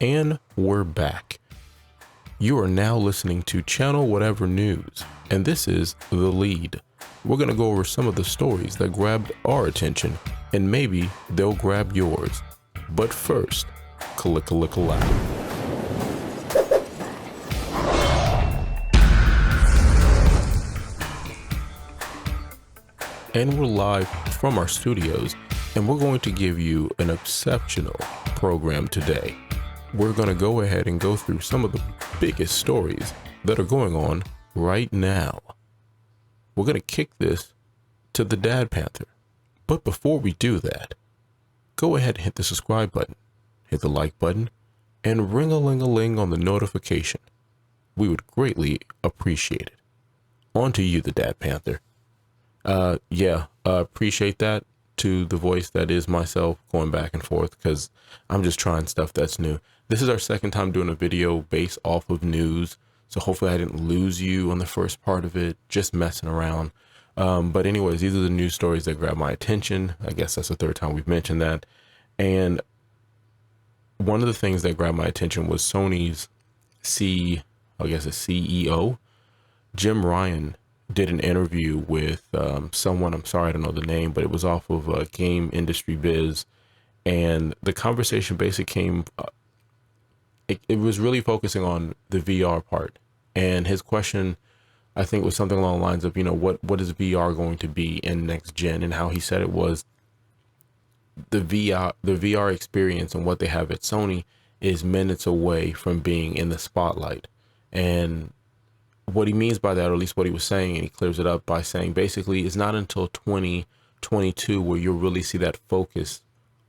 And we're back. You are now listening to Channel Whatever News, and this is The Lead. We're going to go over some of the stories that grabbed our attention, and maybe they'll grab yours. But first, click-a-lick-a-loud. And we're live from our studios, and we're going to give you an exceptional program today. We're going to go ahead and go through some of the biggest stories that are going on right now. We're going to kick this to the Dad Panther. But before we do that, go ahead and hit the subscribe button, hit the like button, and ring-a-ling-a-ling on the notification. We would greatly appreciate it. On to you, the Dad Panther. Appreciate that to the voice that is myself going back and forth because I'm just trying stuff that's new. This is our second time doing a video based off of news, so hopefully I didn't lose you on the first part of it, just messing around. But anyways, these are the news stories that grab my attention. I guess that's the third time we've mentioned that. And one of the things that grabbed my attention was Sony's CEO, Jim Ryan, did an interview with someone, I'm sorry I don't know the name, but it was off of Game Industry Biz, and the conversation basically came, it was really focusing on the VR part, and his question, I think, was something along the lines of, what is VR going to be in next gen, and how he said it was the VR experience and what they have at Sony is minutes away from being in the spotlight. And what he means by that, or at least what he was saying, and he clears it up by saying basically it's not until 2022 where you'll really see that focus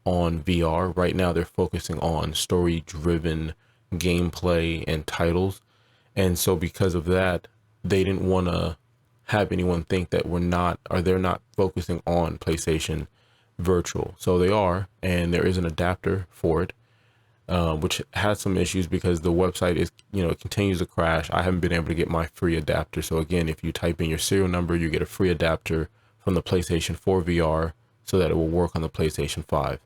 on VR. Right now they're focusing on story-driven gameplay and titles, and so because of that, they didn't want to have anyone think that they're not focusing on PlayStation Virtual. So they are, and there is an adapter for it, which has some issues because the website is, it continues to crash. I haven't been able to get my free adapter. So again, if you type in your serial number, you get a free adapter from the PlayStation 4 VR so that it will work on the PlayStation 5.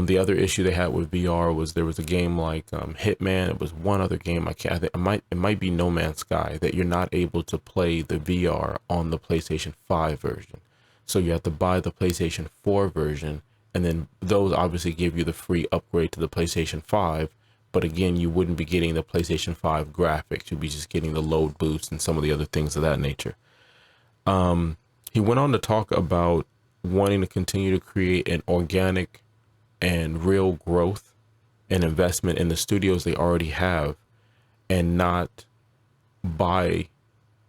The other issue they had with VR was there was a game like Hitman. It was one other game. It might be No Man's Sky, that you're not able to play the VR on the PlayStation 5 version. So you have to buy the PlayStation 4 version, and then those obviously give you the free upgrade to the PlayStation 5. But again, you wouldn't be getting the PlayStation 5 graphics. You'd be just getting the load boost and some of the other things of that nature. He went on to talk about wanting to continue to create an organic and real growth and investment in the studios they already have, and not buy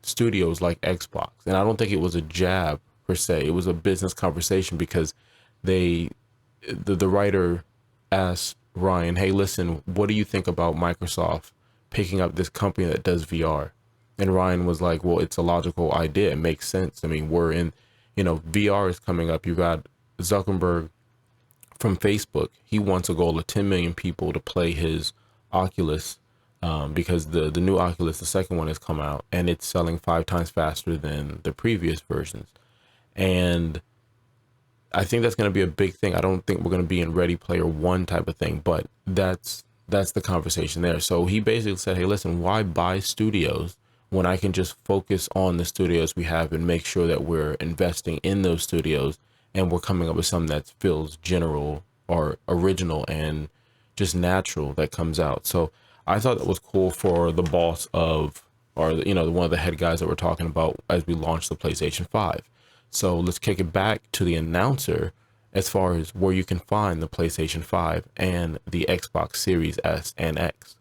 studios like Xbox. And I don't think it was a jab per se. It was a business conversation because the writer asked Ryan, hey, listen, what do you think about Microsoft picking up this company that does VR? And Ryan was like, well, it's a logical idea. It makes sense. I mean, we're in, VR is coming up. You've got Zuckerberg from Facebook. He wants a goal of 10 million people to play his Oculus because the new Oculus, the second one, has come out, and it's selling 5 times faster than the previous versions. And I think that's going to be a big thing. I don't think we're going to be in Ready Player One type of thing, but that's the conversation there. So he basically said, hey, listen, why buy studios when I can just focus on the studios we have and make sure that we're investing in those studios and we're coming up with something that feels general or original and just natural that comes out. So I thought that was cool for the boss of, or, one of the head guys that we're talking about as we launch the PlayStation 5. So let's kick it back to the announcer as far as where you can find the PlayStation 5 and the Xbox Series S and X.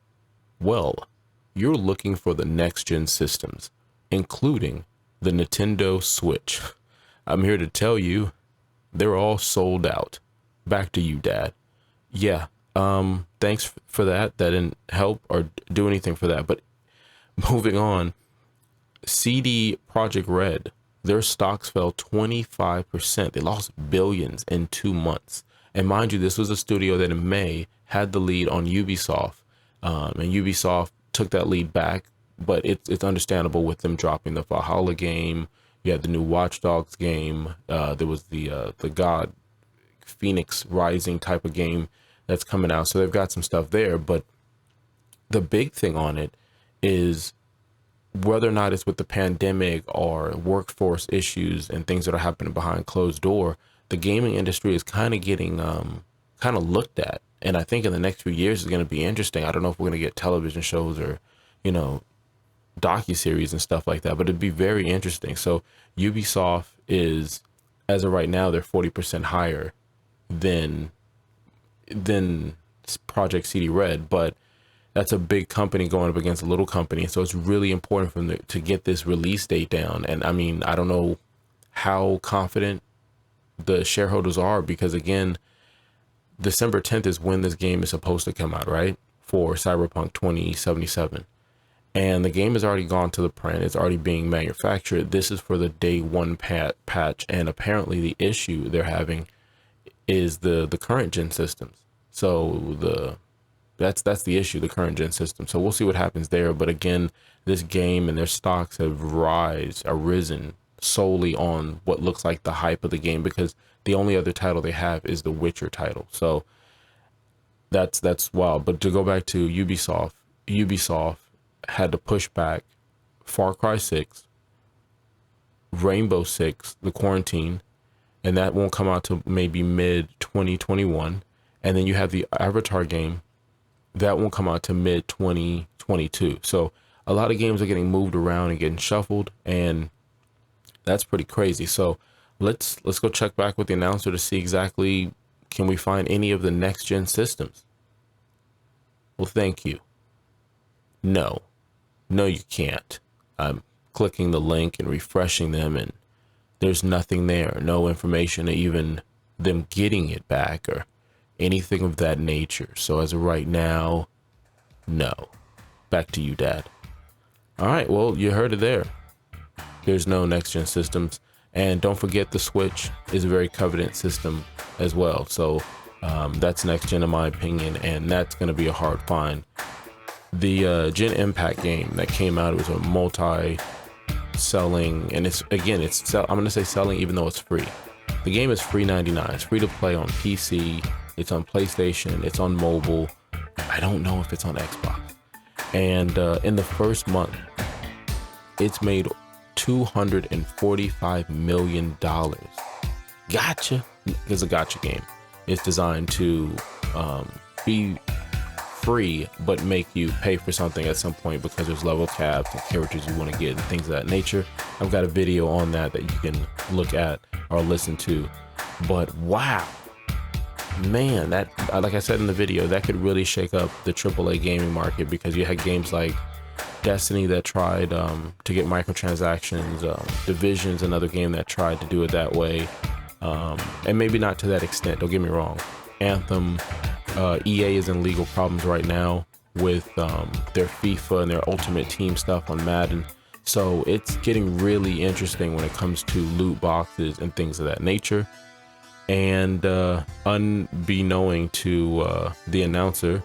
Well, you're looking for the next gen systems, including the Nintendo Switch. I'm here to tell you, they're all sold out. Back to you, Dad. Yeah, thanks for that. That didn't help or do anything for that. But moving on, CD Projekt Red, their stocks fell 25%. They lost billions in 2 months. And mind you, this was a studio that in May had the lead on Ubisoft, and Ubisoft took that lead back. But it's understandable with them dropping the Valhalla game. You had the new Watch Dogs game. There was the God Phoenix Rising type of game that's coming out. So they've got some stuff there. But the big thing on it is whether or not it's with the pandemic or workforce issues and things that are happening behind closed door, the gaming industry is kind of getting kind of looked at. And I think in the next few years is going to be interesting. I don't know if we're going to get television shows or, you know, docuseries and stuff like that, but it'd be very interesting. So Ubisoft is, as of right now, they're 40% higher than Project CD Red, but that's a big company going up against a little company. So it's really important for them to get this release date down. And I mean, I don't know how confident the shareholders are, because again, December 10th is when this game is supposed to come out, right? For Cyberpunk 2077. And the game has already gone to the print. It's already being manufactured. This is for the day one patch. And apparently the issue they're having is the current gen systems. So that's the issue, the current gen system. So we'll see what happens there. But again, this game and their stocks have arisen solely on what looks like the hype of the game, because the only other title they have is the Witcher title. So that's wild. But to go back to Ubisoft had to push back Far Cry 6, Rainbow Six, The Quarantine, and that won't come out till maybe mid 2021. And then you have the Avatar game that won't come out to mid 2022. So a lot of games are getting moved around and getting shuffled, and that's pretty crazy. So let's go check back with the announcer to see exactly, can we find any of the next gen systems? Well, thank you. No, you can't. I'm clicking the link and refreshing them, and there's nothing there. No information, even them getting it back or anything of that nature. So as of right now, no. Back to you, Dad. All right, well, you heard it there. There's no next gen systems. And don't forget, the Switch is a very coveted system as well. So that's next gen in my opinion, and that's going to be a hard find. The Gen Impact game that came out, it was a multi-selling, and I'm going to say selling even though it's free. The game is free 99. It's free to play on PC. It's on PlayStation. It's on mobile. I don't know if it's on Xbox. And in the first month, it's made $245 million. Gotcha. It's a gotcha game. It's designed to be free, but make you pay for something at some point because there's level caps and characters you want to get and things of that nature. I've got a video on that you can look at or listen to. But wow, man, that, like I said in the video, that could really shake up the AAA gaming market, because you had games like Destiny that tried to get microtransactions, Division's another game that tried to do it that way, and maybe not to that extent, don't get me wrong. Anthem, EA is in legal problems right now with their FIFA and their Ultimate Team stuff on Madden. So it's getting really interesting when it comes to loot boxes and things of that nature. And unbeknown to the announcer,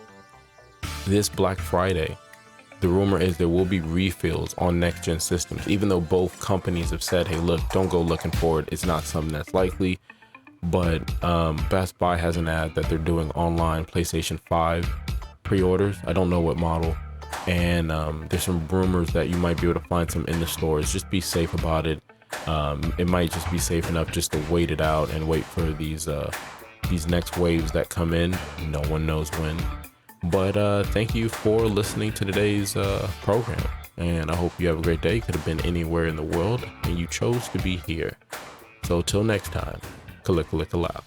this Black Friday, the rumor is there will be refills on next gen systems, even though both companies have said, hey, look, don't go looking for it. It's not something that's likely. But Best Buy has an ad that they're doing online PlayStation 5 pre-orders. I don't know what model. And there's some rumors that you might be able to find some in the stores. Just be safe about it. It might just be safe enough just to wait it out and wait for these next waves that come in. No one knows when. But thank you for listening to today's program. And I hope you have a great day. You could have been anywhere in the world, and you chose to be here. So till next time, kalika lika loud.